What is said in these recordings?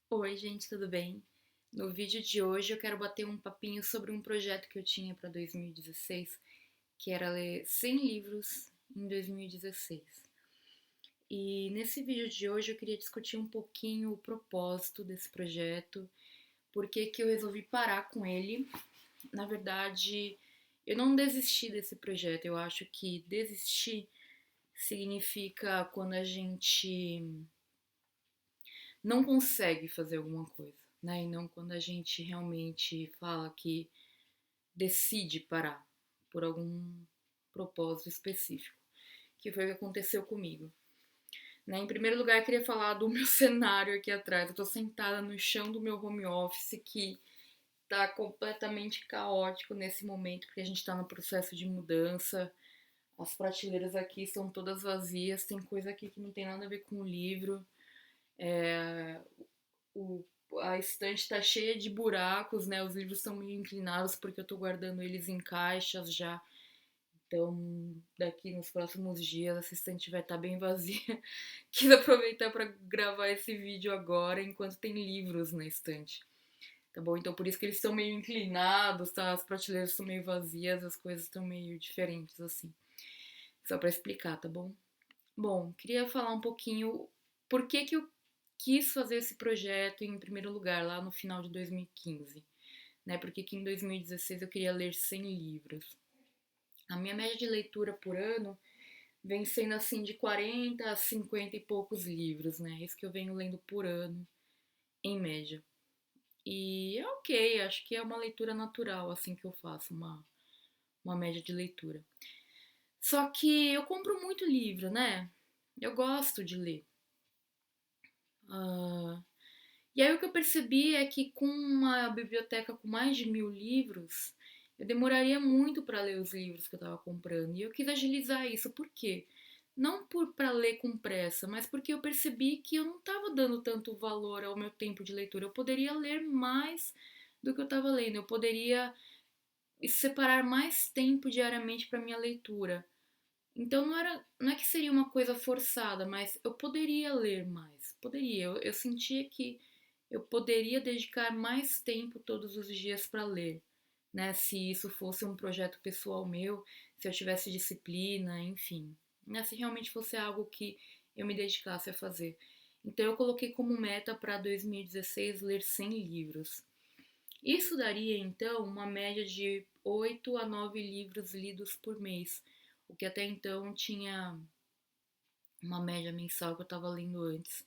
Oi, gente, tudo bem? No vídeo de hoje eu quero bater um papinho sobre um projeto que eu tinha para 2016, que era ler 100 livros em 2016. E nesse vídeo de hoje eu queria discutir um pouquinho o propósito desse projeto, por que que eu resolvi parar com ele. Na verdade, eu não desisti desse projeto, eu acho que desistir significa quando a gente não consegue fazer alguma coisa, né? E não quando a gente realmente fala que decide parar por algum propósito específico, que foi o que aconteceu comigo. Né? Em primeiro lugar, eu queria falar do meu cenário aqui atrás. Eu tô sentada no chão do meu home office que tá completamente caótico nesse momento, porque a gente tá no processo de mudança. As prateleiras aqui estão todas vazias, tem coisa aqui que não tem nada a ver com o livro. É, o, a estante está cheia de buracos, né? Os livros estão meio inclinados porque eu estou guardando eles em caixas já. Então, daqui nos próximos dias, essa estante vai estar bem vazia. Quis aproveitar para gravar esse vídeo agora, enquanto tem livros na estante. Tá bom? Então, por isso que eles estão meio inclinados, tá? As prateleiras estão meio vazias, as coisas estão meio diferentes, assim. Só para explicar, tá bom? Bom, queria falar um pouquinho por que que eu quis fazer esse projeto em primeiro lugar lá no final de 2015, né? Porque que em 2016 eu queria ler 100 livros. A minha média de leitura por ano vem sendo assim de 40 a 50 e poucos livros, né? Isso que eu venho lendo por ano, em média. E é ok, acho que é uma leitura natural assim que eu faço, uma média de leitura. Só que eu compro muito livro, né? Eu gosto de ler. Ah, e aí o que eu percebi é que com uma biblioteca com mais de 1000 livros, eu demoraria muito para ler os livros que eu estava comprando. E eu quis agilizar isso. Por quê? Não para ler com pressa, mas porque eu percebi que eu não estava dando tanto valor ao meu tempo de leitura. Eu poderia ler mais do que eu estava lendo. Eu poderia separar mais tempo diariamente para minha leitura. Então não é que seria uma coisa forçada, mas eu poderia ler mais. Poderia. Eu sentia que eu poderia dedicar mais tempo todos os dias para ler, né? Se isso fosse um projeto pessoal meu, se eu tivesse disciplina, enfim, né? Se realmente fosse algo que eu me dedicasse a fazer. Então eu coloquei como meta para 2016 ler 100 livros. Isso daria então uma média de 8 a 9 livros lidos por mês, o que até então tinha uma média mensal que eu estava lendo antes.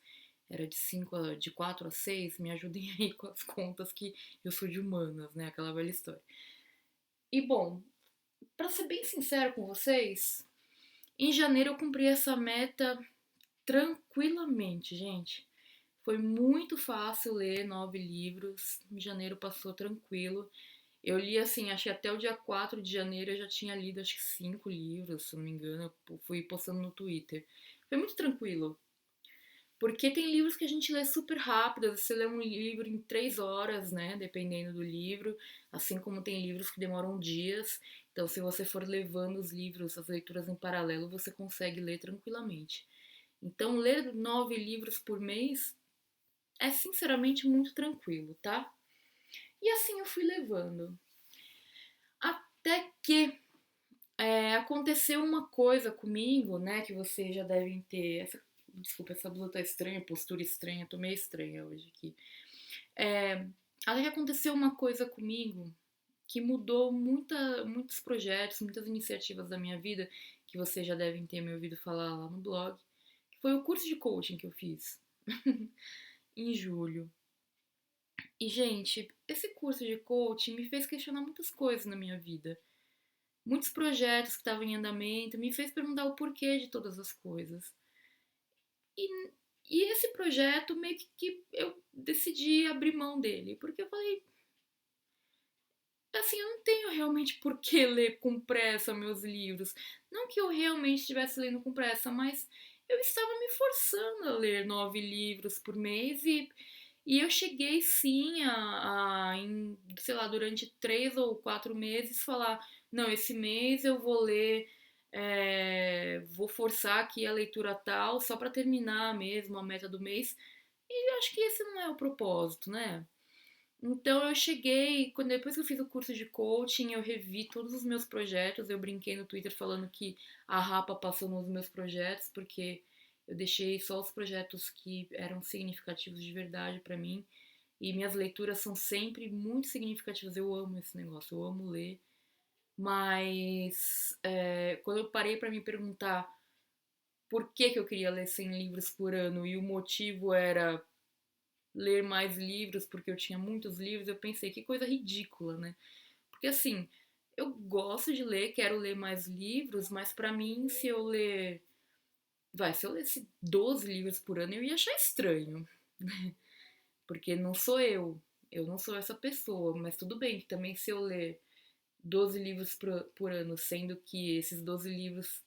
Era de 4 a 6. Me ajudem aí com as contas que eu sou de humanas, né? Aquela velha história. E bom, para ser bem sincero com vocês, em janeiro eu cumpri essa meta tranquilamente, gente. Foi muito fácil ler 9 livros. Em janeiro passou tranquilo. Eu li assim, acho que até o dia 4 de janeiro eu já tinha lido acho que 5 livros, se não me engano. Eu fui postando no Twitter. Foi muito tranquilo. Porque tem livros que a gente lê super rápido, você lê um livro em 3 horas, né? Dependendo do livro. Assim como tem livros que demoram dias. Então, se você for levando os livros, as leituras em paralelo, você consegue ler tranquilamente. Então, ler 9 livros por mês é sinceramente muito tranquilo, tá? E assim eu fui levando. Até que aconteceu uma coisa comigo, né? Que vocês já devem ter. Desculpa, essa blusa tá estranha, postura estranha, tô meio estranha hoje aqui. É, até que aconteceu uma coisa comigo que mudou muitos projetos, muitas iniciativas da minha vida, que vocês já devem ter me ouvido falar lá no blog, que foi o curso de coaching que eu fiz em julho. E, gente, esse curso de coaching me fez questionar muitas coisas na minha vida. Muitos projetos que estavam em andamento, me fez perguntar o porquê de todas as coisas. E, e esse projeto meio que eu decidi abrir mão dele, porque eu falei, assim, eu não tenho realmente por que ler com pressa meus livros. Não que eu realmente estivesse lendo com pressa, mas eu estava me forçando a ler 9 livros por mês e eu cheguei sim sei lá, durante 3 ou 4 meses falar, não, esse mês eu vou ler, vou forçar aqui a leitura tal, só para terminar mesmo a meta do mês, E eu acho que esse não é o propósito, né? Então eu cheguei, depois que eu fiz o curso de coaching, eu revi todos os meus projetos. Eu brinquei no Twitter falando que a Rapa passou nos meus projetos, porque eu deixei só os projetos que eram significativos de verdade pra mim. E minhas leituras são sempre muito significativas. Eu amo esse negócio, eu amo ler. Mas quando eu parei pra me perguntar por que eu queria ler 100 livros por ano e o motivo era ler mais livros porque eu tinha muitos livros, eu pensei que coisa ridícula, né? Porque assim, eu gosto de ler, quero ler mais livros, mas pra mim, se eu lesse 12 livros por ano, eu ia achar estranho, porque não sou eu não sou essa pessoa, mas tudo bem, também se eu ler 12 livros por ano, sendo que esses 12 livros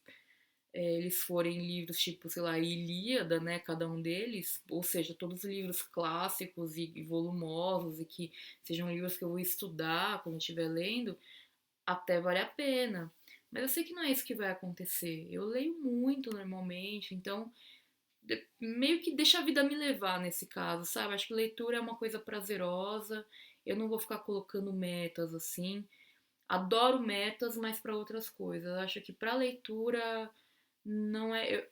eles forem livros tipo, sei lá, Ilíada, né, cada um deles, ou seja, todos livros clássicos e volumosos e que sejam livros que eu vou estudar quando estiver lendo, até vale a pena. Mas eu sei que não é isso que vai acontecer. Eu leio muito normalmente, então meio que deixa a vida me levar nesse caso, sabe? Acho que leitura é uma coisa prazerosa. Eu não vou ficar colocando metas assim. Adoro metas, mas para outras coisas. Acho que para leitura não é.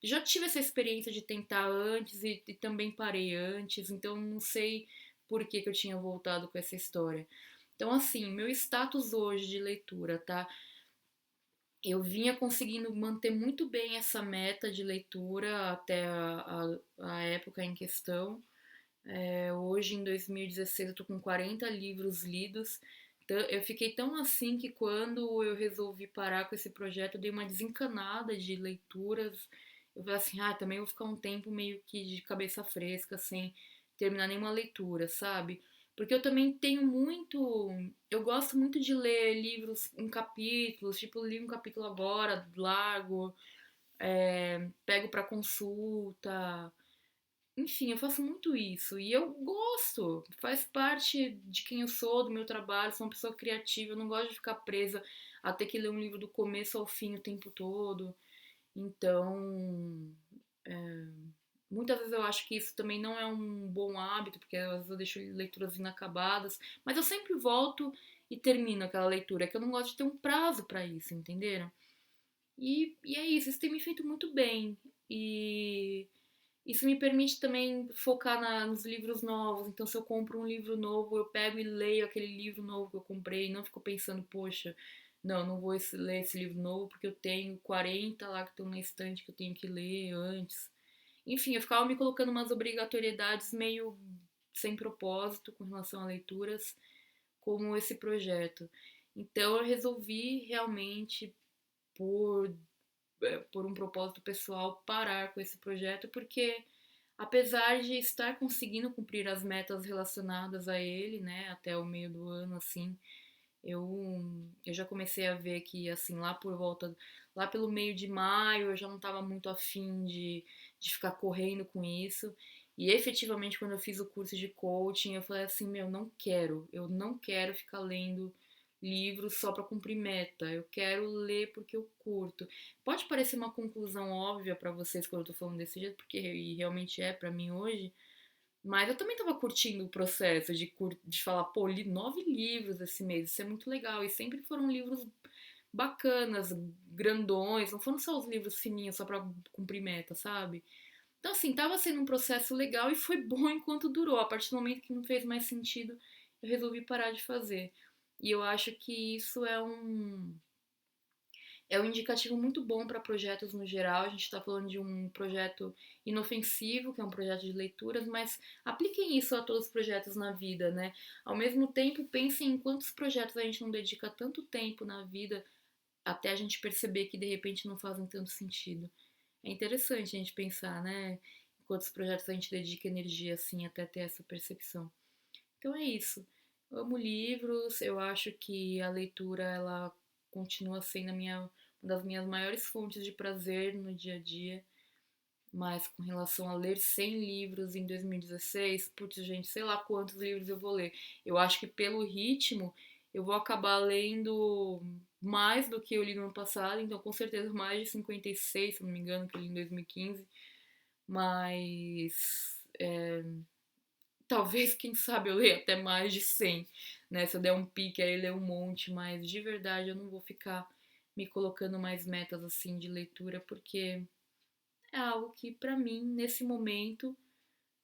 Já tive essa experiência de tentar antes e também parei antes, então não sei por que eu tinha voltado com essa história. Então, assim, meu status hoje de leitura, tá? Eu vinha conseguindo manter muito bem essa meta de leitura até a época em questão. Hoje, em 2016, eu tô com 40 livros lidos. Então, eu fiquei tão assim que quando eu resolvi parar com esse projeto, eu dei uma desencanada de leituras. Eu falei assim, também vou ficar um tempo meio que de cabeça fresca, sem terminar nenhuma leitura, sabe? Porque eu também tenho muito. Eu gosto muito de ler livros em capítulos, tipo, li um capítulo agora, largo, pego pra consulta. Enfim, eu faço muito isso e eu gosto, faz parte de quem eu sou, do meu trabalho, sou uma pessoa criativa, eu não gosto de ficar presa a ter que ler um livro do começo ao fim o tempo todo. Então, é, muitas vezes eu acho que isso também não é um bom hábito, porque às vezes eu deixo leituras inacabadas, mas eu sempre volto e termino aquela leitura, que eu não gosto de ter um prazo pra isso, entenderam? E é isso tem me feito muito bem. E isso me permite também focar nos livros novos. Então, se eu compro um livro novo, eu pego e leio aquele livro novo que eu comprei. Não fico pensando, poxa, não vou ler esse livro novo porque eu tenho 40 lá que estão na estante que eu tenho que ler antes. Enfim, eu ficava me colocando umas obrigatoriedades meio sem propósito com relação a leituras, como esse projeto. Então, eu resolvi realmente, por, por um propósito pessoal, parar com esse projeto porque apesar de estar conseguindo cumprir as metas relacionadas a ele, né, até o meio do ano, assim, eu já comecei a ver que, assim, lá pelo meio de maio, eu já não estava muito afim de ficar correndo com isso. E efetivamente, quando eu fiz o curso de coaching, eu falei assim: meu, eu não quero ficar lendo livros só para cumprir meta. Eu quero ler porque eu curto. Pode parecer uma conclusão óbvia para vocês quando eu tô falando desse jeito, porque e realmente é para mim hoje, mas eu também tava curtindo o processo de falar, pô, li 9 livros esse mês, isso é muito legal. E sempre foram livros bacanas, grandões, não foram só os livros fininhos só pra cumprir meta, sabe? Então, assim, tava sendo um processo legal e foi bom enquanto durou. A partir do momento que não fez mais sentido, eu resolvi parar de fazer. E eu acho que isso é um indicativo muito bom para projetos no geral. A gente está falando de um projeto inofensivo, que é um projeto de leituras, mas apliquem isso a todos os projetos na vida, né? Ao mesmo tempo, pensem em quantos projetos a gente não dedica tanto tempo na vida até a gente perceber que de repente não fazem tanto sentido. É interessante a gente pensar, né? Em quantos projetos a gente dedica energia assim até ter essa percepção. Então é isso. Eu amo livros, eu acho que a leitura ela continua sendo uma das minhas maiores fontes de prazer no dia a dia. Mas com relação a ler 100 livros em 2016, putz, gente, sei lá quantos livros eu vou ler. Eu acho que pelo ritmo eu vou acabar lendo mais do que eu li no ano passado, então com certeza mais de 56, se não me engano, que eu li em 2015. Mas Talvez, quem sabe, eu leia até mais de 100, né? Se eu der um pique aí, ler um monte, mas de verdade eu não vou ficar me colocando mais metas assim de leitura, porque é algo que pra mim, nesse momento,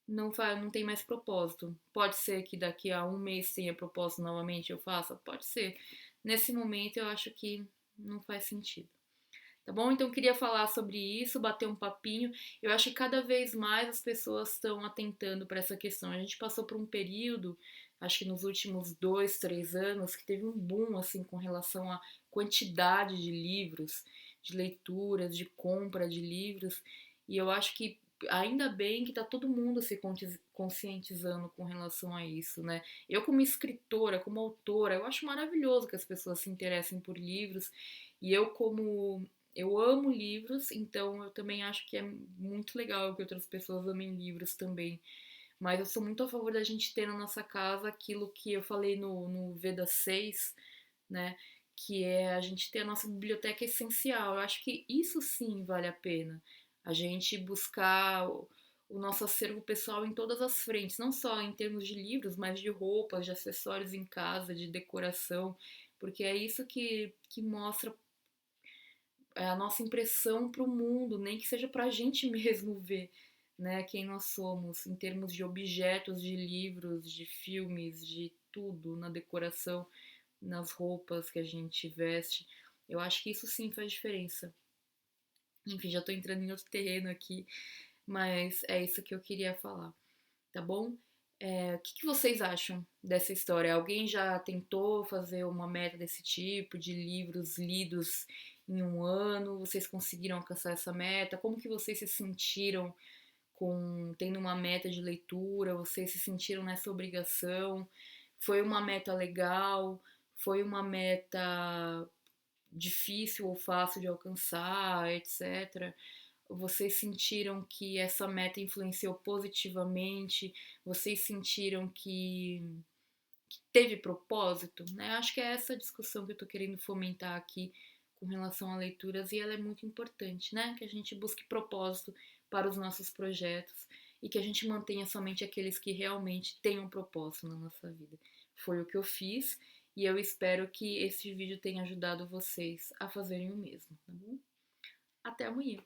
não tem mais propósito. Pode ser que daqui a um mês tenha propósito novamente, eu faça? Pode ser. Nesse momento eu acho que não faz sentido. Tá bom? Então eu queria falar sobre isso, bater um papinho. Eu acho que cada vez mais as pessoas estão atentando para essa questão. A gente passou por um período, acho que nos últimos 2, 3 anos, que teve um boom assim com relação à quantidade de livros, de leituras, de compra de livros. E eu acho que ainda bem que tá todo mundo se conscientizando com relação a isso, né? Eu como escritora, como autora, eu acho maravilhoso que as pessoas se interessem por livros. E eu amo livros, então eu também acho que é muito legal que outras pessoas amem livros também. Mas eu sou muito a favor da gente ter na nossa casa aquilo que eu falei no Veda 6, né? Que é a gente ter a nossa biblioteca essencial. Eu acho que isso sim vale a pena. A gente buscar o nosso acervo pessoal em todas as frentes, não só em termos de livros, mas de roupas, de acessórios em casa, de decoração, porque é isso que mostra a nossa impressão para o mundo, nem que seja para a gente mesmo ver, né, quem nós somos, em termos de objetos, de livros, de filmes, de tudo, na decoração, nas roupas que a gente veste. Eu acho que isso sim faz diferença. Enfim, já tô entrando em outro terreno aqui, mas é isso que eu queria falar, tá bom? O que vocês acham dessa história? Alguém já tentou fazer uma meta desse tipo, de livros lidos em um ano? Vocês conseguiram alcançar essa meta? Como que vocês se sentiram com tendo uma meta de leitura? Vocês se sentiram nessa obrigação? Foi uma meta legal? Foi uma meta difícil ou fácil de alcançar, etc. Vocês sentiram que essa meta influenciou positivamente? Vocês sentiram que teve propósito? Né? Acho que é essa discussão que eu estou querendo fomentar aqui com relação a leituras e ela é muito importante, né? Que a gente busque propósito para os nossos projetos e que a gente mantenha somente aqueles que realmente tenham propósito na nossa vida. Foi o que eu fiz e eu espero que esse vídeo tenha ajudado vocês a fazerem o mesmo, tá bom? Até amanhã!